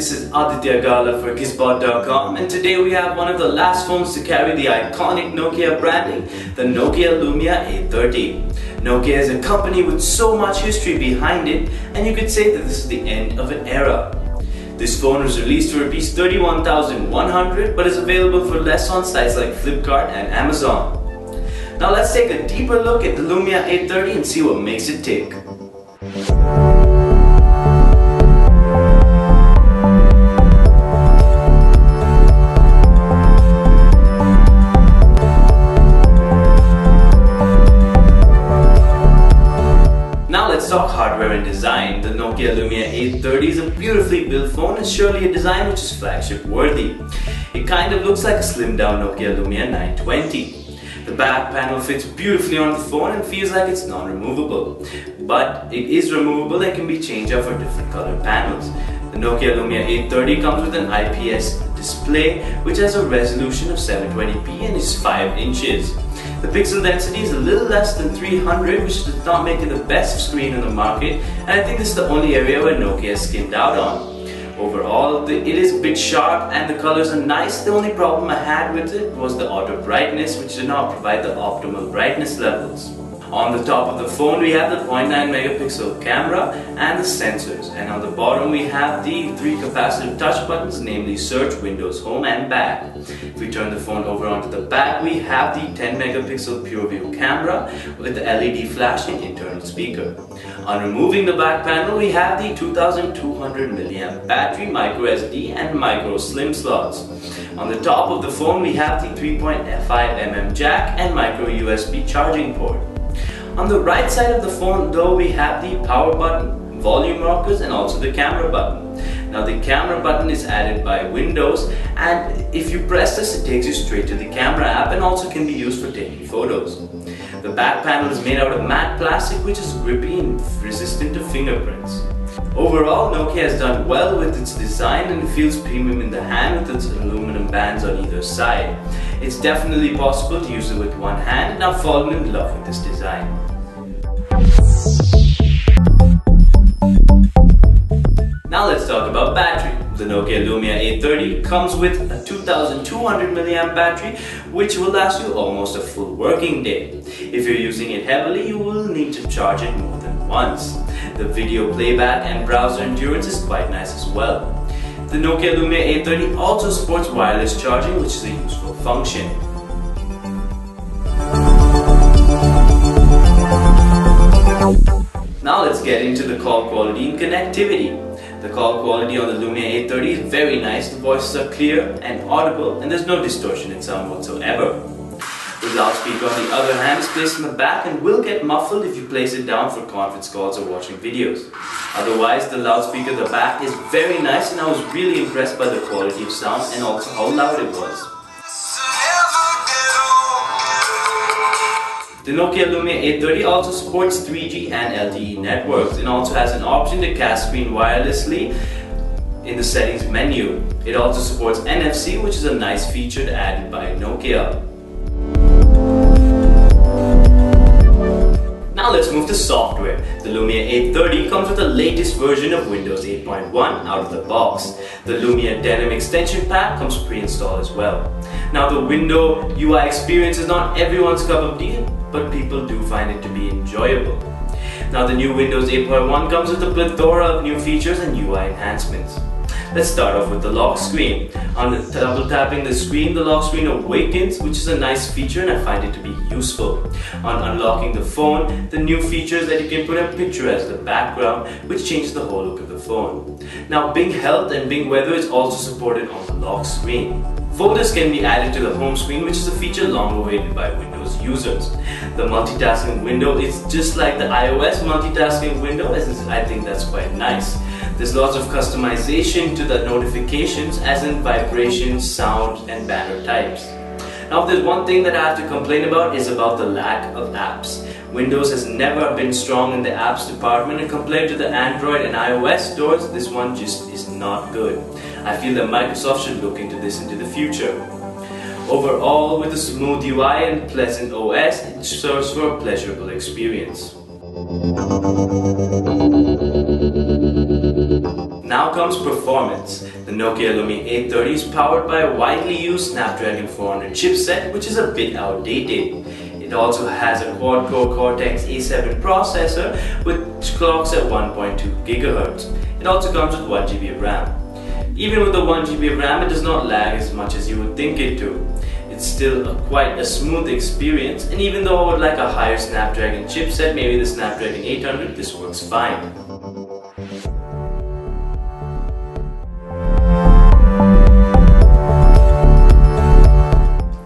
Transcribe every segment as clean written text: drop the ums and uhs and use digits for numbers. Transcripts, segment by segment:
this is Aditya Gala for GizBot.com, and today we have one of the last phones to carry the iconic Nokia branding, the Nokia Lumia 830. Nokia is a company with so much history behind it, and you could say that this is the end of an era. This phone was released for Rs 31,100 but is available for less on sites like Flipkart and Amazon. Now let's take a deeper look at the Lumia 830 and see what makes it tick. Let's talk hardware and design. The Nokia Lumia 830 is a beautifully built phone and surely a design which is flagship worthy. It kind of looks like a slimmed down Nokia Lumia 920. The back panel fits beautifully on the phone and feels like it's non-removable. But it is removable and can be changed out for different color panels. The Nokia Lumia 830 comes with an IPS display which has a resolution of 720p and is 5 inches. The pixel density is a little less than 300, which does not make it the best screen in the market, and I think this is the only area where Nokia has skimmed out on. Overall, it is a bit sharp and the colors are nice. The only problem I had with it was the auto brightness, which did not provide the optimal brightness levels. On the top of the phone we have the 0.9 megapixel camera and the sensors, and on the bottom we have the 3 capacitive touch buttons, namely search, Windows, home and back. If we turn the phone over onto the back, we have the 10 megapixel pure view camera with the LED flash and internal speaker. On removing the back panel we have the 2200 mAh battery, microSD and micro slim slots. On the top of the phone we have the 3.5mm jack and micro USB charging port. On the right side of the phone though we have the power button, volume rockers and also the camera button. Now the camera button is added by Windows, and if you press this it takes you straight to the camera app and also can be used for taking photos. The back panel is made out of matte plastic which is grippy and resistant to fingerprints. Overall, Nokia has done well with its design and it feels premium in the hand with its aluminum bands on either side. It's definitely possible to use it with one hand, and I've fallen in love with this design. Now let's talk about battery. The Nokia Lumia 830 comes with a 2200 mAh battery which will last you almost a full working day. If you're using it heavily, you will need to charge it more than once. The video playback and browser endurance is quite nice as well. The Nokia Lumia 830 also supports wireless charging, which is a useful function. Now let's get into the call quality and connectivity. The call quality on the Lumia 830 is very nice. The voices are clear and audible and there's no distortion in sound whatsoever. The loudspeaker on the other hand is placed in the back and will get muffled if you place it down for conference calls or watching videos. Otherwise, the loudspeaker at the back is very nice and I was really impressed by the quality of sound and also how loud it was. The Nokia Lumia 830 also supports 3G and LTE networks and also has an option to cast screen wirelessly in the settings menu. It also supports NFC, which is a nice feature added by Nokia. Now let's move to software. The Lumia 830 comes with the latest version of Windows 8.1 out of the box. The Lumia Denim extension pack comes pre-installed as well. Now the window UI experience is not everyone's cup of tea, but people do find it to be enjoyable. Now the new Windows 8.1 comes with a plethora of new features and UI enhancements. Let's start off with the lock screen. On double tapping the screen, the lock screen awakens, which is a nice feature and I find it to be useful. On unlocking the phone, the new feature is that you can put a picture as the background, which changes the whole look of the phone. Now Bing Health and Bing Weather is also supported on the lock screen. Folders can be added to the home screen, which is a feature long awaited by Windows users. The multitasking window is just like the iOS multitasking window, as I think that's quite nice. There's lots of customization to the notifications, as in vibration, sound and banner types. Now if there's one thing that I have to complain about is about the lack of apps. Windows has never been strong in the apps department, and compared to the Android and iOS stores, this one just is not good. I feel that Microsoft should look into this into the future. Overall, with a smooth UI and pleasant OS, it serves for a pleasurable experience. Now comes performance. The Nokia Lumia 830 is powered by a widely used Snapdragon 400 chipset, which is a bit outdated. It also has a quad-core Cortex A7 processor which clocks at 1.2 GHz. It also comes with 1 GB of RAM. Even with the 1 GB of RAM, it does not lag as much as you would think it to. It's still quite a smooth experience, and even though I would like a higher Snapdragon chipset, maybe the Snapdragon 800, this works fine.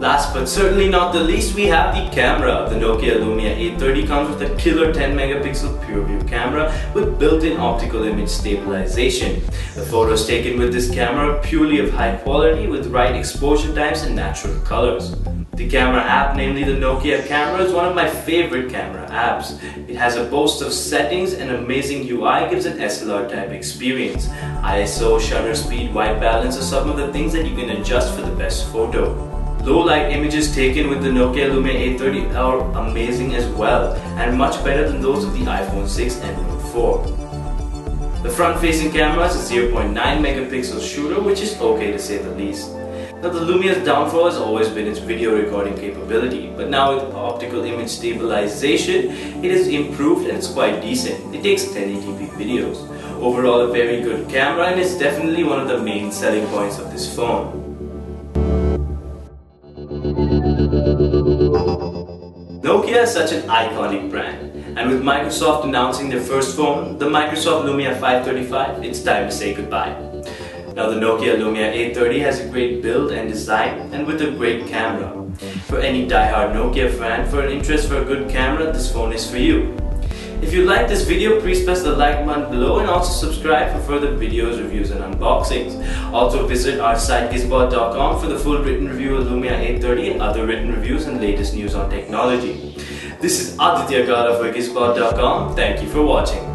Last but certainly not the least, we have the camera. The Nokia Lumia 830 comes with a killer 10 megapixel pure view camera with built-in optical image stabilization. The photos taken with this camera are purely of high quality with right exposure times and natural colors. The camera app, namely the Nokia camera, is one of my favorite camera apps. It has a host of settings and amazing UI gives an SLR type experience. ISO, shutter speed, white balance are some of the things that you can adjust for the best photo. Low light images taken with the Nokia Lumia 830 are amazing as well and much better than those of the iPhone 6 and Note 4. The front facing camera is a 0.9 megapixel shooter, which is okay to say the least. Now the Lumia's downfall has always been its video recording capability, but now with optical image stabilization it is improved and it's quite decent. It takes 1080p videos. Overall a very good camera and it's definitely one of the main selling points of this phone. Nokia is such an iconic brand, and with Microsoft announcing their first phone, the Microsoft Lumia 535, it's time to say goodbye. Now the Nokia Lumia 830 has a great build and design, and with a great camera. For any die-hard Nokia fan for an interest for a good camera, this phone is for you. If you like this video, please press the like button below and also subscribe for further videos, reviews and unboxings. Also visit our site GizBot.com for the full written review of Lumia 830 and other written reviews and latest news on technology. This is Aditya Gala for GizBot.com. Thank you for watching.